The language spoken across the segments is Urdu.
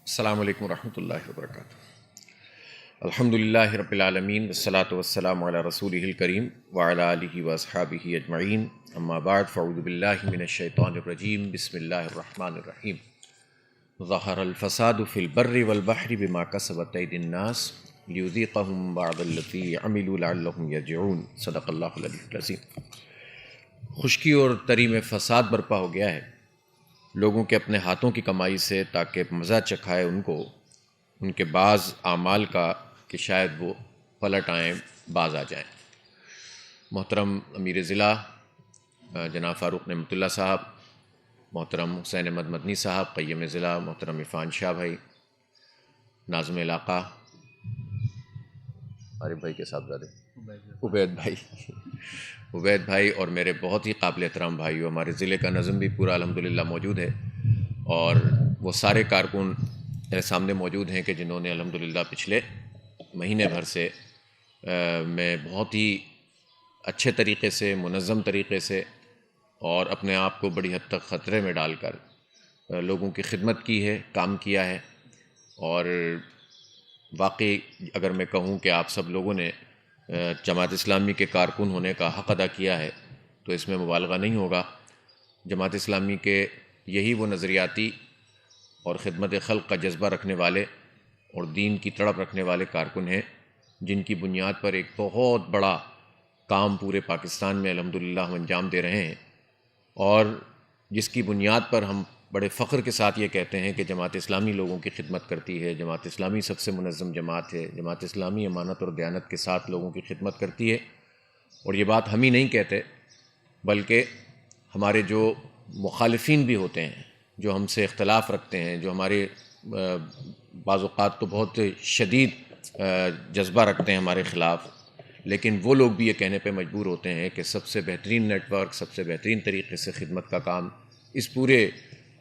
السلام علیکم ورحمۃ اللہ وبرکاتہ۔ الحمدللہ رب العالمین والصلاة والسلام علی رسولہ الکریم وعلی آلہ واصحابہ اجمعین، اما بعد فاعوذ باللہ من الشیطان الرجیم، بسم اللہ الرحمن الرحیم۔ ظہر الفساد فی البر والبحر بما کسبت ایدی الناس لیذیقہم بعض الذی عملوا لعلہم یرجعون، صدق اللہ العلی العظیم۔ خشکی اور تری میں فساد برپا ہو گیا ہے لوگوں کے اپنے ہاتھوں کی کمائی سے، تاکہ مزہ چکھائے ان کو ان کے بعض اعمال کا کہ شاید وہ پلٹ آئیں، باز آ جائیں۔ محترم امیر ضلع جناب فاروق نعمت اللہ صاحب، محترم حسین احمد مدنی صاحب قیم ضلع، محترم عرفان شاہ بھائی ناظم علاقہ، عارف بھائی کے صاحبزادے عبید بھائی اور میرے بہت ہی قابل احترام بھائیو، ہمارے ضلع کا نظم بھی پورا الحمدللہ موجود ہے، اور وہ سارے کارکن میرے سامنے موجود ہیں کہ جنہوں نے الحمدللہ پچھلے مہینے بھر سے میں بہت ہی اچھے طریقے سے، منظم طریقے سے اور اپنے آپ کو بڑی حد تک خطرے میں ڈال کر لوگوں کی خدمت کی ہے، کام کیا ہے۔ اور واقعی اگر میں کہوں کہ آپ سب لوگوں نے جماعت اسلامی کے کارکن ہونے کا حق ادا کیا ہے تو اس میں مبالغہ نہیں ہوگا۔ جماعت اسلامی کے یہی وہ نظریاتی اور خدمت خلق کا جذبہ رکھنے والے اور دین کی تڑپ رکھنے والے کارکن ہیں، جن کی بنیاد پر ایک بہت بڑا کام پورے پاکستان میں الحمدللہ ہم انجام دے رہے ہیں، اور جس کی بنیاد پر ہم بڑے فخر کے ساتھ یہ کہتے ہیں کہ جماعت اسلامی لوگوں کی خدمت کرتی ہے، جماعت اسلامی سب سے منظم جماعت ہے، جماعت اسلامی امانت اور دیانت کے ساتھ لوگوں کی خدمت کرتی ہے۔ اور یہ بات ہم ہی نہیں کہتے، بلکہ ہمارے جو مخالفین بھی ہوتے ہیں، جو ہم سے اختلاف رکھتے ہیں، جو ہمارے بعض اوقات تو بہت شدید جذبہ رکھتے ہیں ہمارے خلاف، لیکن وہ لوگ بھی یہ کہنے پہ مجبور ہوتے ہیں کہ سب سے بہترین نیٹ ورک، سب سے بہترین طریقے سے خدمت کا کام اس پورے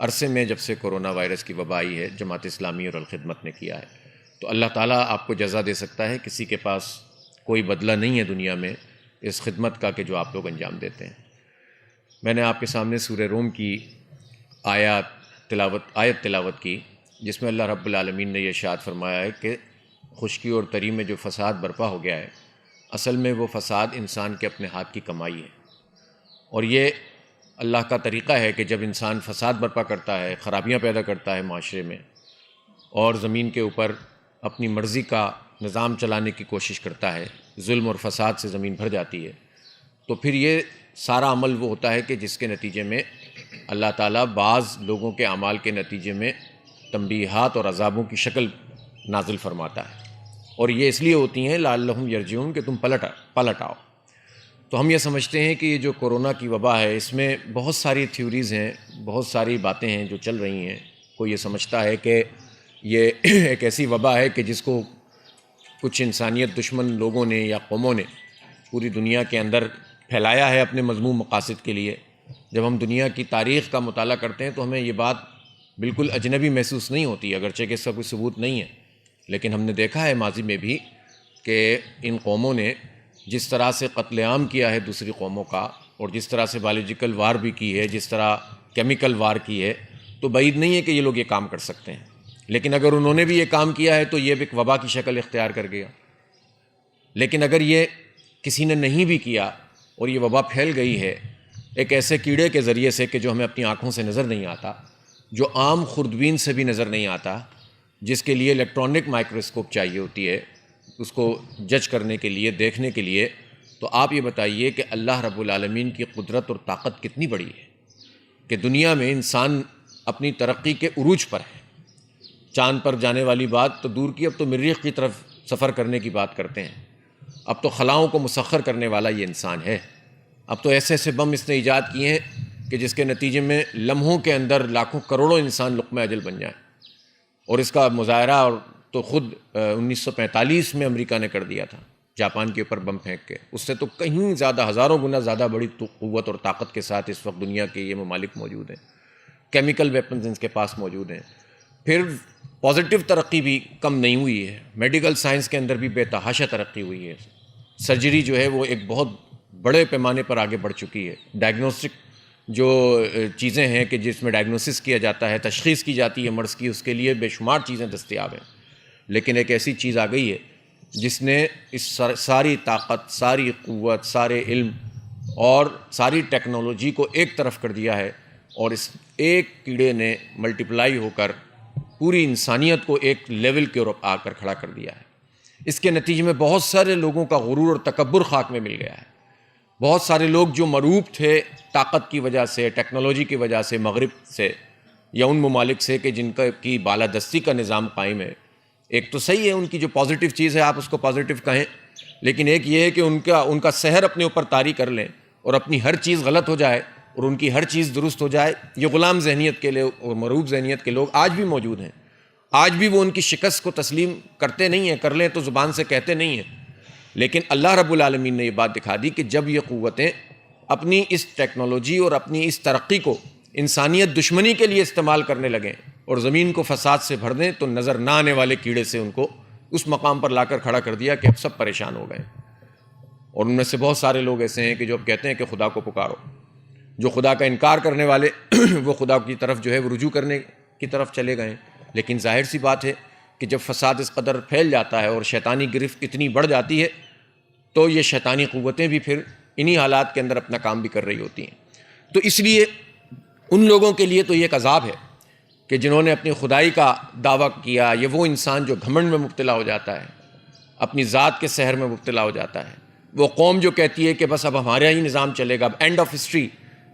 عرصے میں جب سے کرونا وائرس کی وبا آئی ہے جماعت اسلامی اور الخدمت نے کیا ہے۔ تو اللہ تعالیٰ آپ کو جزا دے سکتا ہے، کسی کے پاس کوئی بدلہ نہیں ہے دنیا میں اس خدمت کا کہ جو آپ لوگ انجام دیتے ہیں۔ میں نے آپ کے سامنے سورہ روم کی آیت تلاوت کی، جس میں اللہ رب العالمین نے یہ ارشاد فرمایا ہے کہ خشکی اور تری میں جو فساد برپا ہو گیا ہے، اصل میں وہ فساد انسان کے اپنے ہاتھ کی کمائی ہے، اور یہ اللہ کا طریقہ ہے کہ جب انسان فساد برپا کرتا ہے، خرابیاں پیدا کرتا ہے معاشرے میں، اور زمین کے اوپر اپنی مرضی کا نظام چلانے کی کوشش کرتا ہے، ظلم اور فساد سے زمین بھر جاتی ہے، تو پھر یہ سارا عمل وہ ہوتا ہے کہ جس کے نتیجے میں اللہ تعالیٰ بعض لوگوں کے اعمال کے نتیجے میں تنبیہات اور عذابوں کی شکل نازل فرماتا ہے، اور یہ اس لیے ہوتی ہیں لعلہم یرجعون، کہ تم پلٹ آؤ۔ تو ہم یہ سمجھتے ہیں کہ یہ جو کورونا کی وبا ہے، اس میں بہت ساری تھیوریز ہیں، بہت ساری باتیں ہیں جو چل رہی ہیں۔ کوئی یہ سمجھتا ہے کہ یہ ایک ایسی وبا ہے کہ جس کو کچھ انسانیت دشمن لوگوں نے یا قوموں نے پوری دنیا کے اندر پھیلایا ہے اپنے مذموم مقاصد کے لیے۔ جب ہم دنیا کی تاریخ کا مطالعہ کرتے ہیں تو ہمیں یہ بات بالکل اجنبی محسوس نہیں ہوتی، اگرچہ کہ اس کا کوئی ثبوت نہیں ہے، لیکن ہم نے دیکھا ہے ماضی میں بھی کہ ان قوموں نے جس طرح سے قتل عام کیا ہے دوسری قوموں کا، اور جس طرح سے بایولوجیکل وار بھی کی ہے، جس طرح کیمیکل وار کی ہے، تو بعید نہیں ہے کہ یہ لوگ یہ کام کر سکتے ہیں۔ لیکن اگر انہوں نے بھی یہ کام کیا ہے تو یہ ایک وبا کی شکل اختیار کر گیا۔ لیکن اگر یہ کسی نے نہیں بھی کیا اور یہ وبا پھیل گئی ہے ایک ایسے کیڑے کے ذریعے سے کہ جو ہمیں اپنی آنکھوں سے نظر نہیں آتا، جو عام خوردبین سے بھی نظر نہیں آتا، جس کے لیے الیکٹرانک مائکروسکوپ چاہیے ہوتی ہے اس کو جج کرنے کے لیے، دیکھنے کے لیے، تو آپ یہ بتائیے کہ اللہ رب العالمین کی قدرت اور طاقت کتنی بڑی ہے کہ دنیا میں انسان اپنی ترقی کے عروج پر ہے۔ چاند پر جانے والی بات تو دور کی، اب تو مریخ کی طرف سفر کرنے کی بات کرتے ہیں۔ اب تو خلاؤں کو مسخر کرنے والا یہ انسان ہے۔ اب تو ایسے ایسے بم اس نے ایجاد کیے ہیں کہ جس کے نتیجے میں لمحوں کے اندر لاکھوں کروڑوں انسان لقمہ اجل بن جائیں، اور اس کا مظاہرہ اور تو خود 1945 میں امریکہ نے کر دیا تھا جاپان کے اوپر بم پھینک کے۔ اس سے تو کہیں زیادہ، ہزاروں گنا زیادہ بڑی قوت اور طاقت کے ساتھ اس وقت دنیا کے یہ ممالک موجود ہیں، کیمیکل ویپنز ان کے پاس موجود ہیں۔ پھر پازیٹیو ترقی بھی کم نہیں ہوئی ہے، میڈیکل سائنس کے اندر بھی بے تحاشا ترقی ہوئی ہے، سرجری جو ہے وہ ایک بہت بڑے پیمانے پر آگے بڑھ چکی ہے، ڈائگنوسٹک جو چیزیں ہیں کہ جس میں ڈائگنوسس کیا جاتا ہے، تشخیص کی جاتی ہے مرض کی، اس کے لیے بے شمار چیزیں دستیاب ہیں، لیکن ایک ایسی چیز آ گئی ہے جس نے اس ساری طاقت، ساری قوت، سارے علم اور ساری ٹیکنالوجی کو ایک طرف کر دیا ہے، اور اس ایک کیڑے نے ملٹیپلائی ہو کر پوری انسانیت کو ایک لیول کے اوپر آ کر کھڑا کر دیا ہے۔ اس کے نتیجے میں بہت سارے لوگوں کا غرور اور تکبر خاک میں مل گیا ہے۔ بہت سارے لوگ جو مروب تھے طاقت کی وجہ سے، ٹیکنالوجی کی وجہ سے، مغرب سے یا ان ممالک سے کہ جن کی بالادستی کا نظام قائم ہے، ایک تو صحیح ہے ان کی جو پازیٹیو چیز ہے آپ اس کو پازیٹیو کہیں، لیکن ایک یہ ہے کہ ان کا سحر اپنے اوپر طاری کر لیں اور اپنی ہر چیز غلط ہو جائے اور ان کی ہر چیز درست ہو جائے۔ یہ غلام ذہنیت کے لوگ اور مروب ذہنیت کے لوگ آج بھی موجود ہیں، آج بھی وہ ان کی شکست کو تسلیم کرتے نہیں ہیں، کر لیں تو زبان سے کہتے نہیں ہیں، لیکن اللہ رب العالمین نے یہ بات دکھا دی کہ جب یہ قوتیں اپنی اس ٹیکنالوجی اور اپنی اس ترقی کو انسانیت دشمنی کے لیے استعمال کرنے لگیں اور زمین کو فساد سے بھر دیں، تو نظر نہ آنے والے کیڑے سے ان کو اس مقام پر لا کر کھڑا کر دیا کہ اب سب پریشان ہو گئے۔ اور ان میں سے بہت سارے لوگ ایسے ہیں کہ جو اب کہتے ہیں کہ خدا کو پکارو، جو خدا کا انکار کرنے والے وہ خدا کی طرف جو ہے وہ رجوع کرنے کی طرف چلے گئے۔ لیکن ظاہر سی بات ہے کہ جب فساد اس قدر پھیل جاتا ہے اور شیطانی گرفت اتنی بڑھ جاتی ہے تو یہ شیطانی قوتیں بھی پھر انہی حالات کے اندر اپنا کام بھی کر رہی ہوتی ہیں۔ تو اس لیے ان لوگوں کے لیے تو یہ ایک عذاب ہے کہ جنہوں نے اپنی خدائی کا دعویٰ کیا، یہ وہ انسان جو گھمنڈ میں مبتلا ہو جاتا ہے، اپنی ذات کے سحر میں مبتلا ہو جاتا ہے، وہ قوم جو کہتی ہے کہ بس اب ہمارا ہی نظام چلے گا، اب اینڈ آف ہسٹری،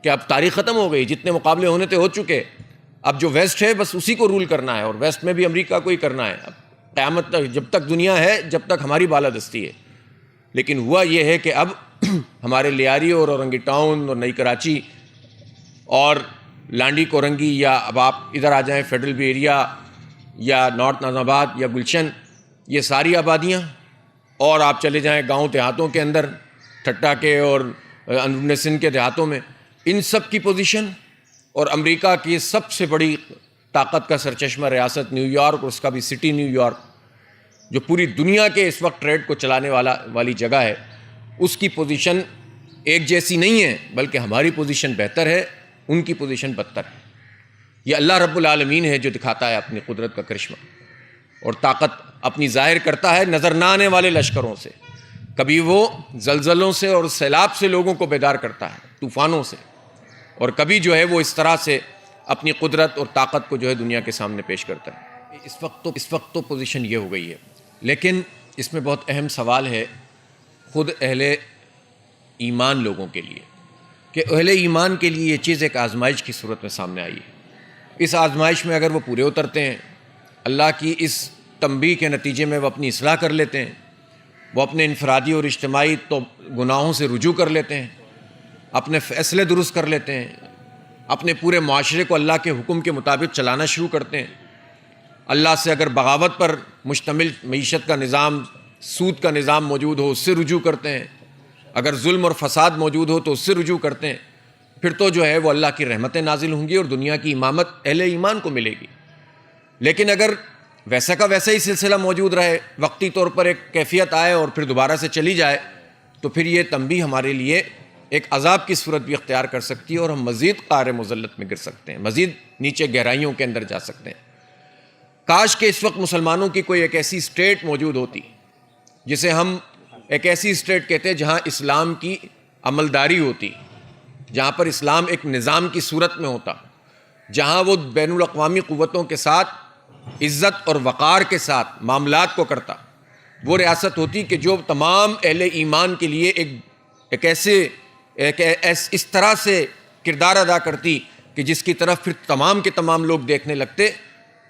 کہ اب تاریخ ختم ہو گئی، جتنے مقابلے ہونے تھے ہو چکے، اب جو ویسٹ ہے بس اسی کو رول کرنا ہے، اور ویسٹ میں بھی امریکہ کو ہی کرنا ہے، اب قیامت تک جب تک دنیا ہے، جب تک ہماری بالادستی ہے۔ لیکن ہوا یہ ہے کہ اب ہمارے لیاری اور اورنگی ٹاؤن اور نئی کراچی اور لانڈی کورنگی، یا اب آپ ادھر آ جائیں فیڈرل بی ایریا یا نارتھ ناظم آباد یا گلشن، یہ ساری آبادیاں، اور آپ چلے جائیں گاؤں دیہاتوں کے اندر، ٹھٹا کے اور اندرون سندھ کے دیہاتوں میں، ان سب کی پوزیشن، اور امریکہ کی سب سے بڑی طاقت کا سرچشمہ ریاست نیو یارک اور اس کا بھی سٹی نیو یارک، جو پوری دنیا کے اس وقت ٹریڈ کو چلانے والی جگہ ہے، اس کی پوزیشن ایک جیسی نہیں ہے، بلکہ ہماری پوزیشن بہتر ہے، ان کی پوزیشن بدتر ہے۔ یہ اللہ رب العالمین ہے جو دکھاتا ہے اپنی قدرت کا کرشمہ اور طاقت اپنی ظاہر کرتا ہے نظر نہ آنے والے لشکروں سے۔ کبھی وہ زلزلوں سے اور سیلاب سے لوگوں کو بیدار کرتا ہے، طوفانوں سے، اور کبھی جو ہے وہ اس طرح سے اپنی قدرت اور طاقت کو جو ہے دنیا کے سامنے پیش کرتا ہے۔ اس وقت تو پوزیشن یہ ہو گئی ہے، لیکن اس میں بہت اہم سوال ہے خود اہل ایمان لوگوں کے لیے، کہ اہل ایمان کے لیے یہ چیز ایک آزمائش کی صورت میں سامنے آئی ہے۔ اس آزمائش میں اگر وہ پورے اترتے ہیں، اللہ کی اس تنبیہ کے نتیجے میں وہ اپنی اصلاح کر لیتے ہیں، وہ اپنے انفرادی اور اجتماعی تو گناہوں سے رجوع کر لیتے ہیں، اپنے فیصلے درست کر لیتے ہیں، اپنے پورے معاشرے کو اللہ کے حکم کے مطابق چلانا شروع کرتے ہیں، اللہ سے اگر بغاوت پر مشتمل معیشت کا نظام، سود کا نظام موجود ہو اس سے رجوع کرتے ہیں، اگر ظلم اور فساد موجود ہو تو اس سے رجوع کرتے ہیں، پھر تو جو ہے وہ اللہ کی رحمتیں نازل ہوں گی اور دنیا کی امامت اہل ایمان کو ملے گی۔ لیکن اگر ویسا کا ویسا ہی سلسلہ موجود رہے، وقتی طور پر ایک کیفیت آئے اور پھر دوبارہ سے چلی جائے، تو پھر یہ تنبیہ ہمارے لیے ایک عذاب کی صورت بھی اختیار کر سکتی ہے اور ہم مزید قعر مذلت میں گر سکتے ہیں، مزید نیچے گہرائیوں کے اندر جا سکتے ہیں۔ کاش کہ اس وقت مسلمانوں کی کوئی ایک ایسی اسٹیٹ موجود ہوتی جسے ہم ایک ایسی اسٹیٹ کہتے ہیں جہاں اسلام کی عملداری ہوتی، جہاں پر اسلام ایک نظام کی صورت میں ہوتا، جہاں وہ بین الاقوامی قوتوں کے ساتھ عزت اور وقار کے ساتھ معاملات کو کرتا۔ وہ ریاست ہوتی کہ جو تمام اہل ایمان کے لیے ایک اس طرح سے کردار ادا کرتی کہ جس کی طرف پھر تمام کے تمام لوگ دیکھنے لگتے۔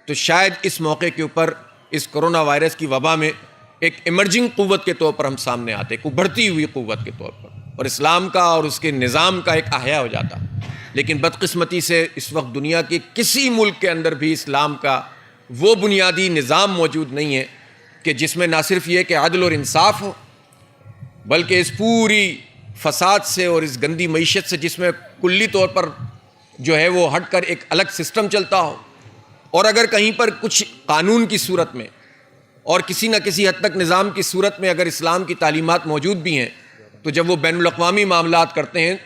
تو شاید اس موقع کے اوپر اس کرونا وائرس کی وبا میں ایک ایمرجنگ قوت کے طور پر ہم سامنے آتے، ایک ابھرتی ہوئی قوت کے طور پر، اور اسلام کا اور اس کے نظام کا ایک احیا ہو جاتا۔ لیکن بدقسمتی سے اس وقت دنیا کے کسی ملک کے اندر بھی اسلام کا وہ بنیادی نظام موجود نہیں ہے کہ جس میں نہ صرف یہ کہ عدل اور انصاف ہو، بلکہ اس پوری فساد سے اور اس گندی معیشت سے جس میں کلی طور پر جو ہے وہ ہٹ کر ایک الگ سسٹم چلتا ہو، اور اگر کہیں پر کچھ قانون کی صورت میں اور کسی نہ کسی حد تک نظام کی صورت میں اگر اسلام کی تعلیمات موجود بھی ہیں، تو جب وہ بین الاقوامی معاملات کرتے ہیں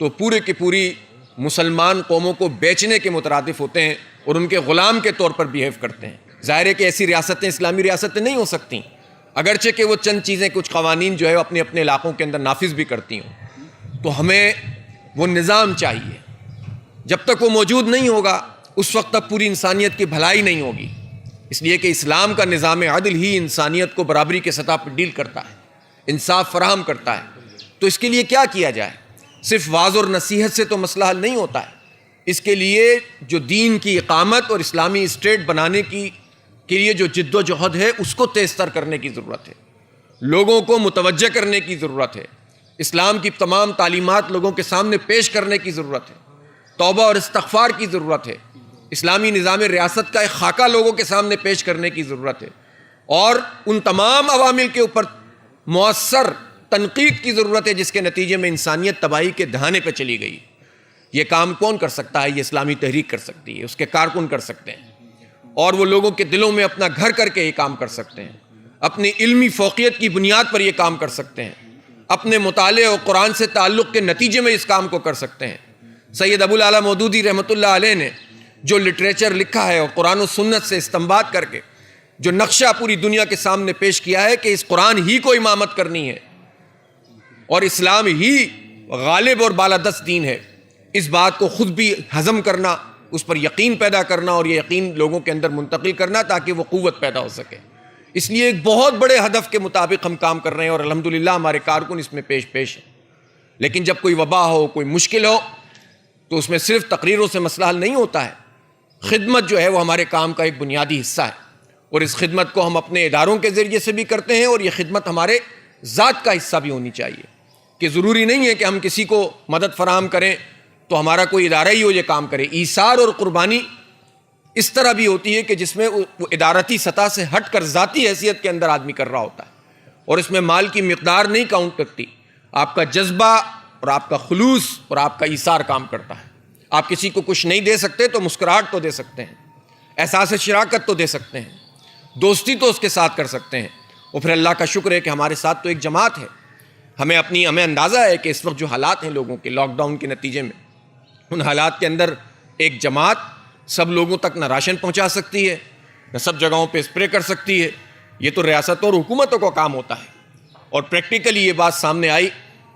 تو پورے کی پوری مسلمان قوموں کو بیچنے کے مترادف ہوتے ہیں اور ان کے غلام کے طور پر بیہیو کرتے ہیں۔ ظاہر ہے کہ ایسی ریاستیں اسلامی ریاستیں نہیں ہو سکتی، اگرچہ کہ وہ چند چیزیں، کچھ قوانین جو ہے اپنے اپنے علاقوں کے اندر نافذ بھی کرتی ہوں، تو ہمیں وہ نظام چاہیے۔ جب تک وہ موجود نہیں ہوگا اس وقت تک پوری انسانیت کی بھلائی نہیں ہوگی، اس لیے کہ اسلام کا نظام عدل ہی انسانیت کو برابری کے سطح پر ڈیل کرتا ہے، انصاف فراہم کرتا ہے۔ تو اس کے لیے کیا کیا جائے؟ صرف واعظ اور نصیحت سے تو مسئلہ حل نہیں ہوتا ہے، اس کے لیے جو دین کی اقامت اور اسلامی اسٹیٹ بنانے کے لیے جو جد و جہد ہے اس کو تیز تر کرنے کی ضرورت ہے، لوگوں کو متوجہ کرنے کی ضرورت ہے، اسلام کی تمام تعلیمات لوگوں کے سامنے پیش کرنے کی ضرورت ہے، توبہ اور استغفار کی ضرورت ہے، اسلامی نظام ریاست کا ایک خاکہ لوگوں کے سامنے پیش کرنے کی ضرورت ہے، اور ان تمام عوامل کے اوپر مؤثر تنقید کی ضرورت ہے جس کے نتیجے میں انسانیت تباہی کے دہانے پہ چلی گئی۔ یہ کام کون کر سکتا ہے؟ یہ اسلامی تحریک کر سکتی ہے، اس کے کارکن کر سکتے ہیں، اور وہ لوگوں کے دلوں میں اپنا گھر کر کے یہ کام کر سکتے ہیں، اپنی علمی فوقیت کی بنیاد پر یہ کام کر سکتے ہیں، اپنے مطالعے اور قرآن سے تعلق کے نتیجے میں اس کام کو کر سکتے ہیں۔ سید ابو الاعلیٰ مودودی رحمۃ اللہ علیہ نے جو لٹریچر لکھا ہے اور قرآن و سنت سے استنباط کر کے جو نقشہ پوری دنیا کے سامنے پیش کیا ہے کہ اس قرآن ہی کو امامت کرنی ہے اور اسلام ہی غالب اور بالادست دین ہے، اس بات کو خود بھی ہضم کرنا، اس پر یقین پیدا کرنا اور یہ یقین لوگوں کے اندر منتقل کرنا تاکہ وہ قوت پیدا ہو سکے۔ اس لیے ایک بہت بڑے ہدف کے مطابق ہم کام کر رہے ہیں اور الحمدللہ ہمارے کارکن اس میں پیش ہیں۔ لیکن جب کوئی وبا ہو، کوئی مشکل ہو، تو اس میں صرف تقریروں سے مسئلہ حل نہیں ہوتا ہے، خدمت جو ہے وہ ہمارے کام کا ایک بنیادی حصہ ہے، اور اس خدمت کو ہم اپنے اداروں کے ذریعے سے بھی کرتے ہیں، اور یہ خدمت ہمارے ذات کا حصہ بھی ہونی چاہیے کہ ضروری نہیں ہے کہ ہم کسی کو مدد فراہم کریں تو ہمارا کوئی ادارہ ہی ہو یہ کام کرے۔ ایثار اور قربانی اس طرح بھی ہوتی ہے کہ جس میں وہ ادارتی سطح سے ہٹ کر ذاتی حیثیت کے اندر آدمی کر رہا ہوتا ہے، اور اس میں مال کی مقدار نہیں کاؤنٹ کرتی، آپ کا جذبہ اور آپ کا خلوص اور آپ کا ایثار کام کرتا ہے۔ آپ کسی کو کچھ نہیں دے سکتے تو مسکراہٹ تو دے سکتے ہیں، احساس شراکت تو دے سکتے ہیں، دوستی تو اس کے ساتھ کر سکتے ہیں، اور پھر اللہ کا شکر ہے کہ ہمارے ساتھ تو ایک جماعت ہے۔ ہمیں اندازہ ہے کہ اس وقت جو حالات ہیں لوگوں کے لاک ڈاؤن کے نتیجے میں، ان حالات کے اندر ایک جماعت سب لوگوں تک نہ راشن پہنچا سکتی ہے، نہ سب جگہوں پہ اسپرے کر سکتی ہے۔ یہ تو ریاستوں اور حکومتوں کا کام ہوتا ہے، اور پریکٹیکلی یہ بات سامنے آئی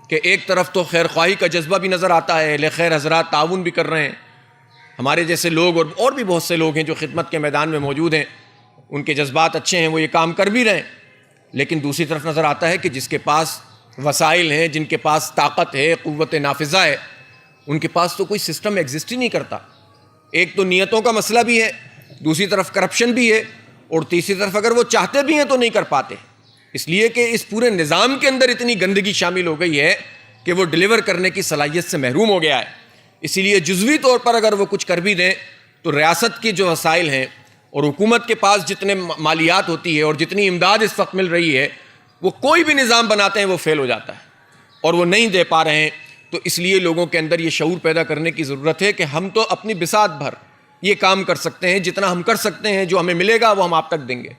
کہ ایک طرف تو خیر خواہی کا جذبہ بھی نظر آتا ہے، اہل خیر حضرات تعاون بھی کر رہے ہیں، ہمارے جیسے لوگ اور بھی بہت سے لوگ ہیں جو خدمت کے میدان میں موجود ہیں، ان کے جذبات اچھے ہیں، وہ یہ کام کر بھی رہے ہیں، لیکن دوسری طرف نظر آتا ہے کہ جس کے پاس وسائل ہیں، جن کے پاس طاقت ہے، قوت نافذہ ہے، ان کے پاس تو کوئی سسٹم ایگزسٹ ہی نہیں کرتا۔ ایک تو نیتوں کا مسئلہ بھی ہے، دوسری طرف کرپشن بھی ہے، اور تیسری طرف اگر وہ چاہتے بھی ہیں تو نہیں کر پاتے، اس لیے کہ اس پورے نظام کے اندر اتنی گندگی شامل ہو گئی ہے کہ وہ ڈیلیور کرنے کی صلاحیت سے محروم ہو گیا ہے۔ اسی لیے جزوی طور پر اگر وہ کچھ کر بھی دیں تو ریاست کی جو وسائل ہیں اور حکومت کے پاس جتنے مالیات ہوتی ہے اور جتنی امداد اس وقت مل رہی ہے، وہ کوئی بھی نظام بناتے ہیں وہ فیل ہو جاتا ہے، اور وہ نہیں دے پا رہے ہیں۔ تو اس لیے لوگوں کے اندر یہ شعور پیدا کرنے کی ضرورت ہے کہ ہم تو اپنی بساط بھر یہ کام کر سکتے ہیں، جتنا ہم کر سکتے ہیں، جو ہمیں ملے گا وہ ہم آپ تک دیں گے،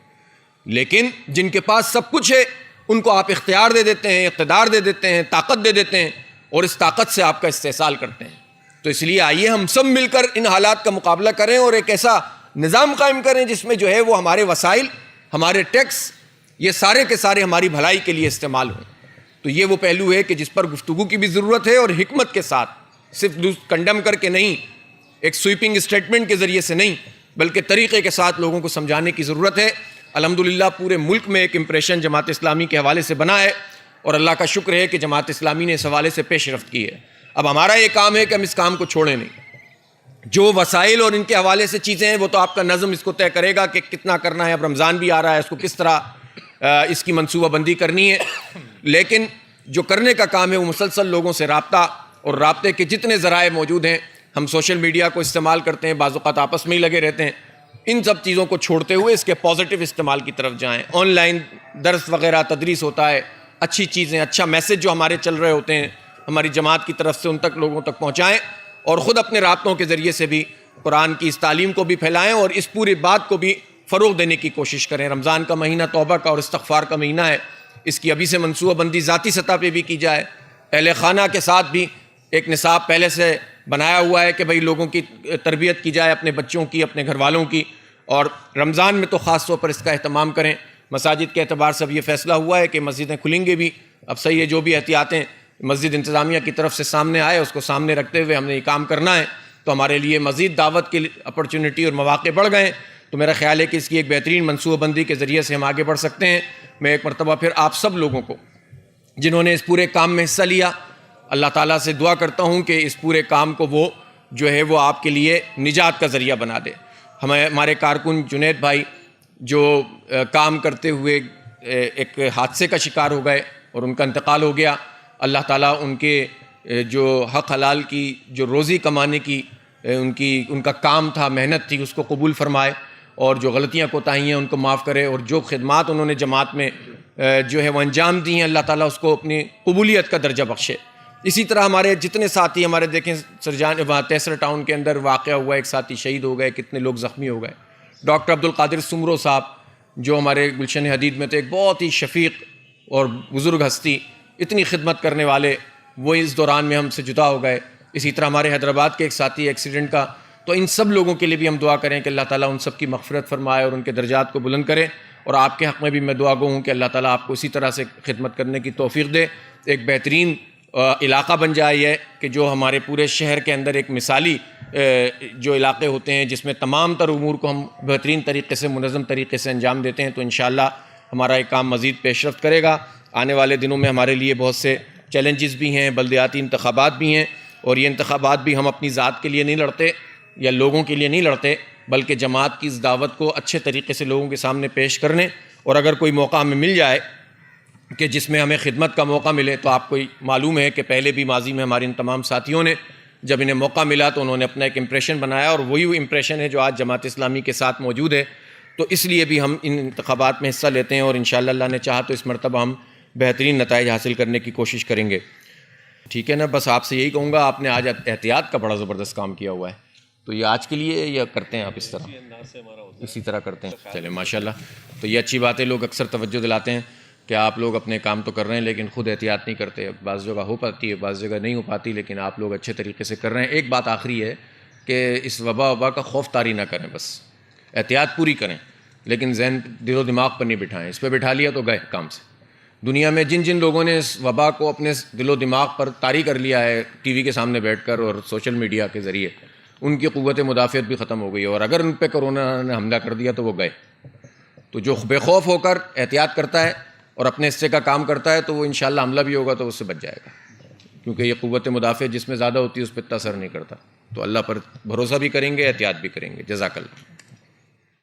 لیکن جن کے پاس سب کچھ ہے ان کو آپ اختیار دے دیتے ہیں، اقتدار دے دیتے ہیں، طاقت دے دیتے ہیں، اور اس طاقت سے آپ کا استحصال کرتے ہیں۔ تو اس لیے آئیے ہم سب مل کر ان حالات کا مقابلہ کریں اور ایک ایسا نظام قائم کریں جس میں جو ہے وہ ہمارے وسائل، ہمارے ٹیکس، یہ سارے کے سارے ہماری بھلائی کے لیے استعمال ہوں۔ تو یہ وہ پہلو ہے کہ جس پر گفتگو کی بھی ضرورت ہے، اور حکمت کے ساتھ، صرف کنڈم کر کے نہیں، ایک سویپنگ اسٹیٹمنٹ کے ذریعے سے نہیں، بلکہ طریقے کے ساتھ لوگوں کو سمجھانے کی ضرورت ہے۔ الحمدللہ پورے ملک میں ایک امپریشن جماعت اسلامی کے حوالے سے بنا ہے، اور اللہ کا شکر ہے کہ جماعت اسلامی نے اس حوالے سے پیش رفت کی ہے۔ اب ہمارا یہ کام ہے کہ ہم اس کام کو چھوڑیں نہیں۔ جو وسائل اور ان کے حوالے سے چیزیں ہیں وہ تو آپ کا نظم اس کو طے کرے گا کہ کتنا کرنا ہے۔ اب رمضان بھی آ رہا ہے، اس کو کس طرح اس کی منصوبہ بندی کرنی ہے، لیکن جو کرنے کا کام ہے وہ مسلسل لوگوں سے رابطہ، اور رابطے کے جتنے ذرائع موجود ہیں، ہم سوشل میڈیا کو استعمال کرتے ہیں، بعض اوقات آپس میں ہی لگے رہتے ہیں، ان سب چیزوں کو چھوڑتے ہوئے اس کے پازیٹیو استعمال کی طرف جائیں۔ آن لائن درس وغیرہ تدریس ہوتا ہے، اچھی چیزیں، اچھا میسج جو ہمارے چل رہے ہوتے ہیں ہماری جماعت کی طرف سے ان تک لوگوں تک پہنچائیں، اور خود اپنے رابطوں کے ذریعے سے بھی قرآن کی اس تعلیم کو بھی پھیلائیں اور اس پوری بات کو بھی فروغ دینے کی کوشش کریں۔ رمضان کا مہینہ توبہ کا اور استغفار کا مہینہ ہے، اس کی ابھی سے منصوبہ بندی ذاتی سطح پہ بھی کی جائے، اہل خانہ کے ساتھ بھی ایک نصاب پہلے سے بنایا ہوا ہے کہ بھئی لوگوں کی تربیت کی جائے، اپنے بچوں کی، اپنے گھر والوں کی، اور رمضان میں تو خاص طور پر اس کا اہتمام کریں۔ مساجد کے اعتبار سے اب یہ فیصلہ ہوا ہے کہ مسجدیں کھلیں گے بھی، اب صحیح ہے، جو بھی احتیاطیں مسجد انتظامیہ کی طرف سے سامنے آئے اس کو سامنے رکھتے ہوئے ہم نے یہ کام کرنا ہے، تو ہمارے لیے مزید دعوت کی اپرچونٹی اور مواقع بڑھ گئے ہیں۔ تو میرا خیال ہے کہ اس کی ایک بہترین منصوبہ بندی کے ذریعے سے ہم آگے بڑھ سکتے ہیں۔ میں ایک مرتبہ پھر آپ سب لوگوں کو جنہوں نے اس پورے کام میں حصہ لیا، اللہ تعالیٰ سے دعا کرتا ہوں کہ اس پورے کام کو وہ جو ہے وہ آپ کے لیے نجات کا ذریعہ بنا دے۔ ہمارے کارکن جنید بھائی جو کام کرتے ہوئے ایک حادثے کا شکار ہو گئے اور ان کا انتقال ہو گیا، اللہ تعالیٰ ان کے جو حق حلال کی جو روزی کمانے کی ان کا کام تھا، محنت تھی، اس کو قبول فرمائے، اور جو غلطیاں کوتاہیاں ہیں ان کو معاف کرے، اور جو خدمات انہوں نے جماعت میں جو ہے وہ انجام دی ہیں، اللہ تعالیٰ اس کو اپنی قبولیت کا درجہ بخشے۔ اسی طرح ہمارے جتنے ساتھی، ہمارے دیکھیں سرجان وہاں تیسرا ٹاؤن کے اندر واقعہ ہوا، ایک ساتھی شہید ہو گئے، کتنے لوگ زخمی ہو گئے۔ ڈاکٹر عبدالقادر سمرو صاحب جو ہمارے گلشن حدید میں تھے، ایک بہت ہی شفیق اور بزرگ ہستی، اتنی خدمت کرنے والے، وہ اس دوران میں ہم سے جدا ہو گئے۔ اسی طرح ہمارے حیدرآباد کے ایک ساتھی ایکسیڈنٹ کا، تو ان سب لوگوں کے لیے بھی ہم دعا کریں کہ اللہ تعالیٰ ان سب کی مغفرت فرمائے اور ان کے درجات کو بلند کرے، اور آپ کے حق میں بھی میں دعا گو ہوں کہ اللہ تعالیٰ آپ کو اسی طرح سے خدمت کرنے کی توفیق دے، ایک بہترین علاقہ بن جائے یہ کہ جو ہمارے پورے شہر کے اندر ایک مثالی جو علاقے ہوتے ہیں جس میں تمام تر امور کو ہم بہترین طریقے سے، منظم طریقے سے انجام دیتے ہیں، تو انشاءاللہ ہمارا یہ کام مزید پیش رفت کرے گا۔ آنے والے دنوں میں ہمارے لیے بہت سے چیلنجز بھی ہیں، بلدیاتی انتخابات بھی ہیں، اور یہ انتخابات بھی ہم اپنی ذات کے لیے نہیں لڑتے یا لوگوں کے لیے نہیں لڑتے، بلکہ جماعت کی اس دعوت کو اچھے طریقے سے لوگوں کے سامنے پیش کرنے، اور اگر کوئی موقع ہمیں مل جائے کہ جس میں ہمیں خدمت کا موقع ملے، تو آپ کو معلوم ہے کہ پہلے بھی ماضی میں ہمارے ان تمام ساتھیوں نے جب انہیں موقع ملا تو انہوں نے اپنا ایک امپریشن بنایا، اور وہی امپریشن ہے جو آج جماعت اسلامی کے ساتھ موجود ہے۔ تو اس لیے بھی ہم ان انتخابات میں حصہ لیتے ہیں، اور انشاءاللہ اللہ نے چاہا تو اس مرتبہ ہم بہترین نتائج حاصل کرنے کی کوشش کریں گے۔ ٹھیک ہے نا؟ بس آپ سے یہی کہوں گا، آپ نے آج احتیاط کا بڑا زبردست کام کیا ہوا ہے، تو یہ آج کے لیے یا کرتے ہیں آپ اس طرح اسی طرح کرتے ہیں؟ چلیں ماشاءاللہ، تو یہ اچھی بات ہے۔ لوگ اکثر توجہ دلاتے ہیں کہ آپ لوگ اپنے کام تو کر رہے ہیں لیکن خود احتیاط نہیں کرتے، بعض جگہ ہو پاتی ہے، بعض جگہ نہیں ہو پاتی، لیکن آپ لوگ اچھے طریقے سے کر رہے ہیں۔ ایک بات آخری ہے کہ اس وبا کا خوف طاری نہ کریں، بس احتیاط پوری کریں، لیکن ذہن دل و دماغ پر نہیں بٹھائیں۔ اس پہ بٹھا لیا تو گئے کام سے۔ دنیا میں جن جن لوگوں نے اس وبا کو اپنے دل و دماغ پر طاری کر لیا ہے ٹی وی کے سامنے بیٹھ کر اور سوشل میڈیا کے ذریعے، ان کی قوت مدافعت بھی ختم ہو گئی ہے، اور اگر ان پہ کرونا نے حملہ کر دیا تو وہ گئے۔ تو جو بے خوف ہو کر احتیاط کرتا ہے اور اپنے حصے کا کام کرتا ہے تو وہ انشاءاللہ حملہ بھی ہوگا تو اس سے بچ جائے گا، کیونکہ یہ قوت مدافعت جس میں زیادہ ہوتی ہے اس پہ اتنا اثر نہیں کرتا۔ تو اللہ پر بھروسہ بھی کریں گے، احتیاط بھی کریں گے۔ جزاک اللہ۔